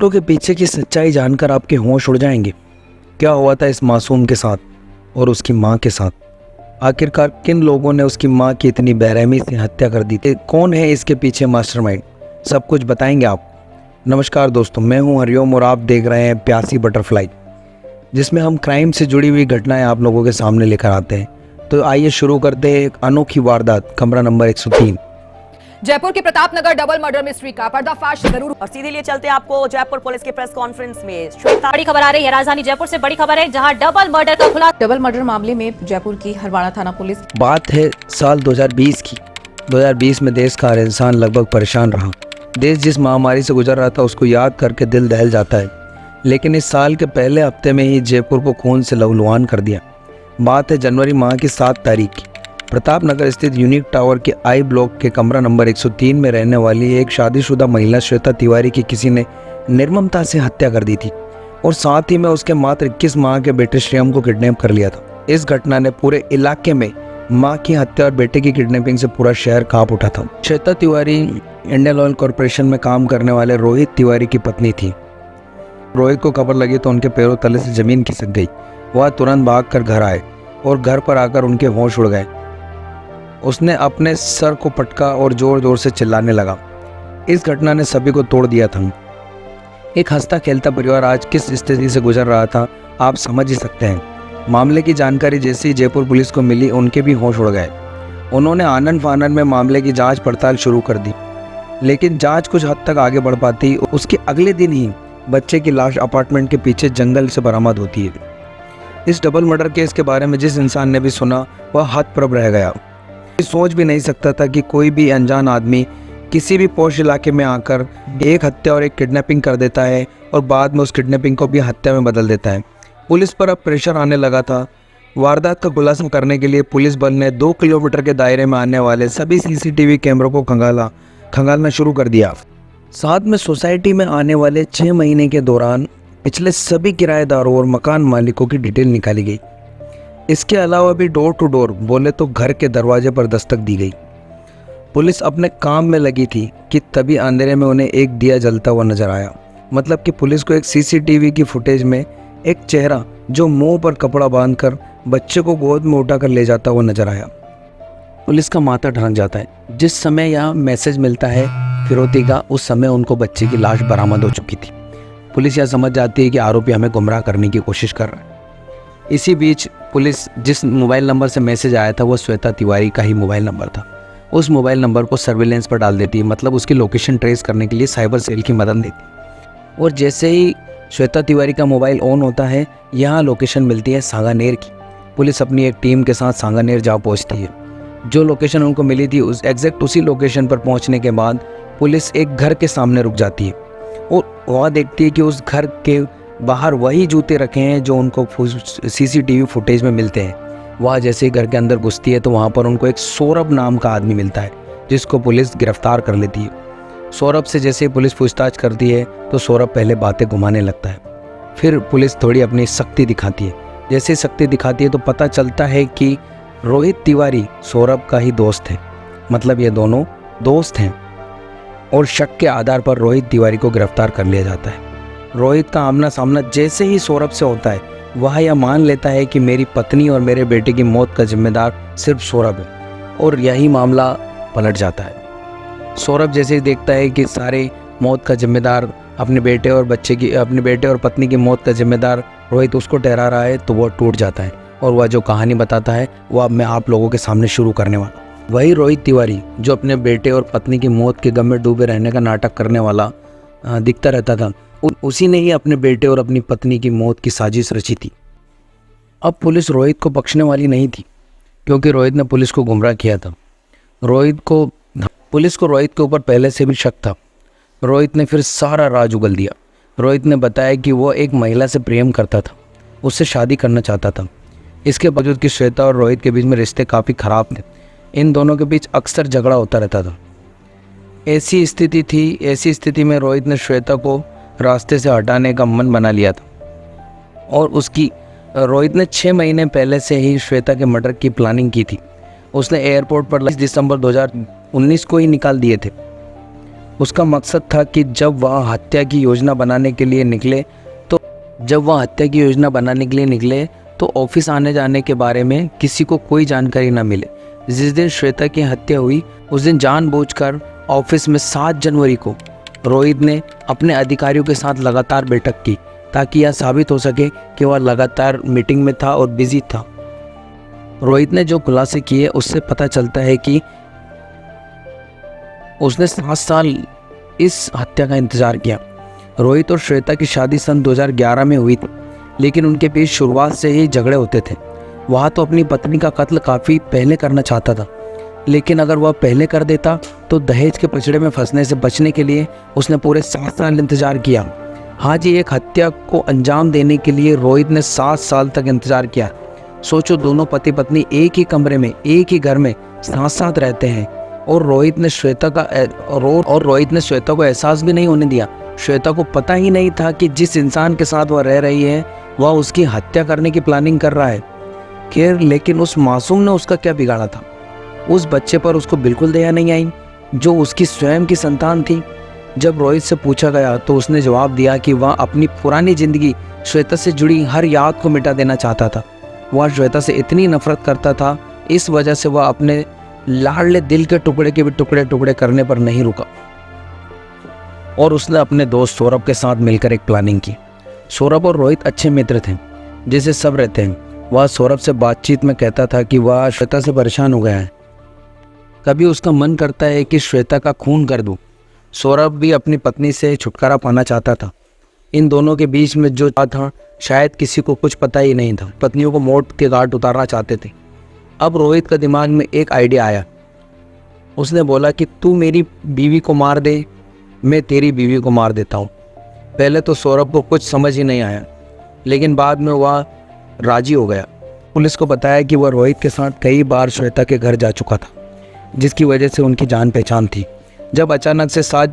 Photo के पीछे की सच्चाई जानकर आपके होश उड़ जाएंगे। क्या हुआ था इस मासूम के साथ और उसकी माँ के साथ? आखिरकार किन लोगों ने उसकी माँ की इतनी बेरहमी से हत्या कर दी थी? कौन है इसके पीछे मास्टरमाइंड? सब कुछ बताएंगे आप। नमस्कार दोस्तों, मैं हूं हरिओम और आप देख रहे हैं प्यासी बटरफ्लाई, जिसमें हम क्राइम से जुड़ी हुई घटनाएं आप लोगों के सामने लेकर आते हैं। तो आइए शुरू करते हैं एक अनोखी वारदात, कमरा नंबर 103। जयपुर के प्रतापनगर डबल मर्डर मिस्ट्री का पर्दाफाश जरूर। और सीधे लिए चलते हैं आपको जयपुर पुलिस के प्रेस कॉन्फ्रेंस में। श्वेता, बड़ी खबर आ रही है राजधानी जयपुर से। बड़ी खबर है जहां डबल मर्डर का खुलासा। डबल मर्डर मामले में जयपुर की हरवाड़ा थाना पुलिस। बात है साल 2020 की। 2020 में देश का हर इंसान लगभग परेशान रहा। देश जिस महामारी से गुजर रहा था उसको याद करके दिल दहल जाता है। लेकिन इस साल के पहले हफ्ते में ही जयपुर को खून से लहूलुहान कर दिया। बात है जनवरी माह की 7 तारीख की। प्रतापनगर स्थित यूनिक टावर के आई ब्लॉक के कमरा नंबर 103 में रहने वाली एक शादीशुदा महिला श्वेता तिवारी की किसी ने निर्ममता से हत्या कर दी थी और साथ ही में उसके मात्र 21 माह के बेटे श्रेयम को किडनैप कर लिया था। इस घटना ने पूरे इलाके में मां की हत्या और बेटे की किडनैपिंग से पूरा शहर कांप उठा था। Shweta Tiwari Indian oil corporation में काम करने वाले रोहित तिवारी की पत्नी थी। रोहित को खबर लगी तो उनके पैरों तले से जमीन खिसक गई। वह तुरंत भागकर घर आए और घर पर आकर उनके होश उड़ गए। उसने अपने सर को पटका और जोर जोर से चिल्लाने लगा। इस घटना ने सभी को तोड़ दिया था। एक हंसता खेलता परिवार आज किस स्थिति से गुजर रहा था आप समझ ही सकते हैं। मामले की जानकारी जैसे ही जयपुर पुलिस को मिली उनके भी होश उड़ गए। उन्होंने आनन फानन में मामले की जांच पड़ताल शुरू कर दी, लेकिन जांच कुछ हद तक आगे बढ़ पाती उसके अगले दिन ही बच्चे की लाश अपार्टमेंट के पीछे जंगल से बरामद होती है। इस डबल मर्डर केस के बारे में जिस इंसान ने भी सुना वह हतप्रभ रह गया। सोच भी नहीं सकता था कि कोई भी अनजान आदमी किसी भी पॉश इलाके में आकर एक हत्या और एक किडनैपिंग कर देता है और बाद में उस किडनैपिंग को भी हत्या में बदल देता है। पुलिस पर अब प्रेशर आने लगा था। वारदात का खुलासा करने के लिए पुलिस बल ने 2 किलोमीटर के दायरे में आने वाले सभी सीसीटीवी कैमरों को खंगालना शुरू कर दिया। साथ में सोसाइटी में आने वाले 6 महीने के दौरान पिछले सभी किराएदारों और मकान मालिकों की डिटेल निकाली गई। इसके अलावा भी डोर टू डोर बोले तो घर के दरवाजे पर दस्तक दी गई। पुलिस अपने काम में लगी थी कि तभी अंधेरे में उन्हें एक दिया जलता हुआ नजर आया। मतलब कि पुलिस को एक सीसीटीवी की फुटेज में एक चेहरा जो मुंह पर कपड़ा बांधकर बच्चे को गोद में उठाकर ले जाता हुआ नजर आया। पुलिस का माथा ढरक जाता है। जिस समय यहाँ मैसेज मिलता है फिरौती का, उस समय उनको बच्चे की लाश बरामद हो चुकी थी। पुलिस यह समझ जाती है कि आरोपी हमें गुमराह करने की कोशिश कर रहा है। इसी बीच पुलिस जिस मोबाइल नंबर से मैसेज आया था वो श्वेता तिवारी का ही मोबाइल नंबर था। उस मोबाइल नंबर को सर्विलेंस पर डाल देती है, मतलब उसकी लोकेशन ट्रेस करने के लिए साइबर सेल की मदद लेती। और जैसे ही श्वेता तिवारी का मोबाइल ऑन होता है यहाँ लोकेशन मिलती है सांगानेर की। पुलिस अपनी एक टीम के साथ सांगानेर जा पहुँचती है। जो लोकेशन उनको मिली थी उस एग्जैक्ट उसी लोकेशन पर पहुँचने के बाद पुलिस एक घर के सामने रुक जाती है और वह देखती है कि उस घर के बाहर वही जूते रखे हैं जो उनको सीसीटीवी फुटेज में मिलते हैं। वह जैसे ही घर के अंदर घुसती है तो वहाँ पर उनको एक सौरभ नाम का आदमी मिलता है जिसको पुलिस गिरफ्तार कर लेती है। सौरभ से जैसे ही पुलिस पूछताछ करती है तो सौरभ पहले बातें घुमाने लगता है। फिर पुलिस थोड़ी अपनी शक्ति दिखाती है। जैसे शक्ति दिखाती है तो पता चलता है कि रोहित तिवारी सौरभ का ही दोस्त है, मतलब ये दोनों दोस्त हैं। और शक के आधार पर रोहित तिवारी को गिरफ्तार कर लिया जाता है। रोहित का आमना सामना जैसे ही सौरभ से होता है वह यह मान लेता है कि मेरी पत्नी और मेरे बेटे की मौत का जिम्मेदार सिर्फ सौरभ है और यही मामला पलट जाता है। सौरभ जैसे ही देखता है कि सारे मौत का जिम्मेदार अपने बेटे और पत्नी की मौत का जिम्मेदार रोहित उसको ठहरा रहा है तो वह टूट जाता है और वह जो कहानी बताता है वह अब मैं आप लोगों के सामने शुरू करने वाला हूँ। वही रोहित तिवारी जो अपने बेटे और पत्नी की मौत के गम में डूबे रहने का नाटक करने वाला दिखता रहता था, उसी ने ही अपने बेटे और अपनी पत्नी की मौत की साजिश रची थी। अब पुलिस रोहित को बख्शने वाली नहीं थी क्योंकि रोहित ने पुलिस को गुमराह किया था। पुलिस को रोहित के ऊपर पहले से भी शक था। रोहित ने फिर सारा राज उगल दिया। रोहित ने बताया कि वो एक महिला से प्रेम करता था, उससे शादी करना चाहता था। इसके बावजूद कि श्वेता और रोहित के बीच में रिश्ते काफ़ी ख़राब थे। इन दोनों के बीच अक्सर झगड़ा होता रहता था। ऐसी स्थिति में रोहित ने श्वेता को रास्ते से हटाने का मन बना लिया था और रोहित ने 6 महीने पहले से ही श्वेता के मर्डर की प्लानिंग की थी। उसने एयरपोर्ट पर 20 दिसंबर 2019 को ही निकाल दिए थे। उसका मकसद था कि जब वह हत्या की योजना बनाने के लिए निकले तो ऑफिस आने जाने के बारे में किसी को कोई जानकारी न मिले। जिस दिन श्वेता की हत्या हुई उस दिन जानबूझकर ऑफिस में 7 जनवरी को रोहित ने अपने अधिकारियों के साथ लगातार बैठक की ताकि यह साबित हो सके कि वह लगातार मीटिंग में था और बिजी था। रोहित ने जो खुलासे किए उससे पता चलता है कि उसने 7 साल इस हत्या का इंतजार किया। रोहित और श्वेता की शादी सन 2011 में हुई थी, लेकिन उनके बीच शुरुआत से ही झगड़े होते थे। वह तो अपनी पत्नी का कत्ल काफ़ी पहले करना चाहता था, लेकिन अगर वह पहले कर देता तो दहेज के पचड़े में फंसने से बचने के लिए उसने पूरे 7 साल इंतजार किया। हाँ जी, एक हत्या को अंजाम देने के लिए रोहित ने 7 साल तक इंतजार किया। सोचो, दोनों पति पत्नी एक ही कमरे में एक ही घर में साथ साथ रहते हैं और रोहित ने श्वेता को एहसास भी नहीं होने दिया। श्वेता को पता ही नहीं था कि जिस इंसान के साथ वह रह रही है वह उसकी हत्या करने की प्लानिंग कर रहा है। खैर, लेकिन उस मासूम ने उसका क्या बिगाड़ा था? उस बच्चे पर उसको बिल्कुल दया नहीं आई जो उसकी स्वयं की संतान थी। जब रोहित से पूछा गया तो उसने जवाब दिया कि वह अपनी पुरानी जिंदगी श्वेता से जुड़ी हर याद को मिटा देना चाहता था। वह श्वेता से इतनी नफरत करता था, इस वजह से वह अपने लाडले दिल के टुकड़े के भी टुकड़े टुकड़े करने पर नहीं रुका और उसने अपने दोस्त सौरभ के साथ मिलकर एक प्लानिंग की। सौरभ और रोहित अच्छे मित्र थे, जैसे सब रहते हैं। वह सौरभ से बातचीत में कहता था कि वह श्वेता से परेशान हो गया है, कभी उसका मन करता है कि श्वेता का खून कर दूं। सौरभ भी अपनी पत्नी से छुटकारा पाना चाहता था। इन दोनों के बीच में जो था शायद किसी को कुछ पता ही नहीं था। पत्नियों को मौत के घाट उतारना चाहते थे। अब रोहित का दिमाग में एक आइडिया आया। उसने बोला कि तू मेरी बीवी को मार दे, मैं तेरी बीवी को मार देता हूँ। पहले तो सौरभ को कुछ समझ ही नहीं आया, लेकिन बाद में वह राजी हो गया। पुलिस को बताया कि वह रोहित के साथ कई बार श्वेता के घर जा चुका था, जिसकी वजह से उनकी जान पहचान थी। जब 7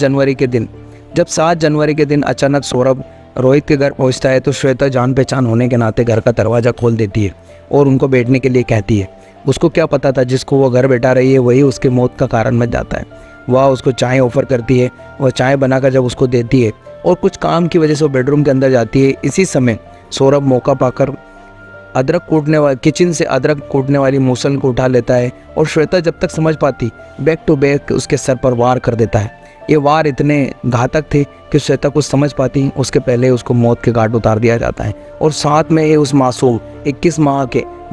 जनवरी के दिन अचानक सौरभ रोहित के घर पहुंचता है तो श्वेता जान पहचान होने के नाते घर का दरवाज़ा खोल देती है और उनको बैठने के लिए कहती है। उसको क्या पता था जिसको वो घर बैठा रही है वही उसके मौत का कारण बन जाता है। वह उसको चाय ऑफ़र करती है। वह चाय बनाकर जब उसको देती है और कुछ काम की वजह से वो बेडरूम के अंदर जाती है, इसी समय सौरभ मौका पाकर किचन से अदरक कूटने वाली मूसल को उठा लेता है और श्वेता जब तक समझ पाती बैक टू बैक उसके सर पर वार कर देता है। ये वार इतने घातक थे कि श्वेता कुछ समझ पाती उसके पहले उसको मौत के घाट उतार दिया जाता है और साथ में ये उस मासूम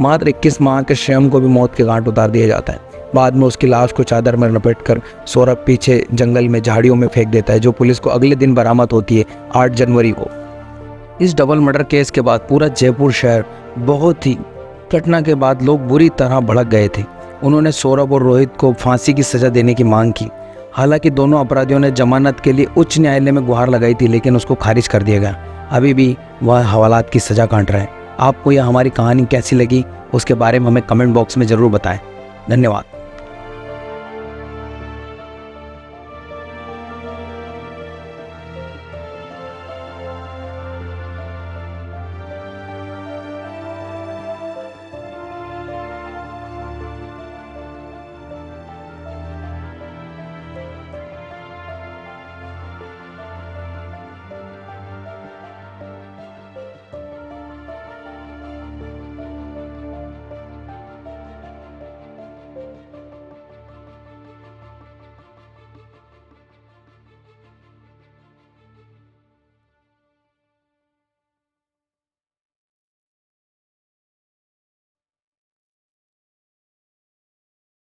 मात्र 21 माह के श्याम को भी मौत के घाट उतार दिया जाता है। बाद में उसकी लाश को चादर में लपेटकर सौरभ पीछे जंगल में झाड़ियों में फेंक देता है, जो पुलिस को अगले दिन बरामद होती है 8 जनवरी को। इस डबल मर्डर केस के बाद पूरा जयपुर शहर बहुत ही घटना के बाद लोग बुरी तरह भड़क गए थे। उन्होंने सौरभ और रोहित को फांसी की सज़ा देने की मांग की। हालांकि दोनों अपराधियों ने जमानत के लिए उच्च न्यायालय में गुहार लगाई थी, लेकिन उसको खारिज कर दिया गया। अभी भी वह हवालात की सज़ा काट रहा है। आपको यह हमारी कहानी कैसी लगी उसके बारे में हमें कमेंट बॉक्स में ज़रूर बताएं। धन्यवाद।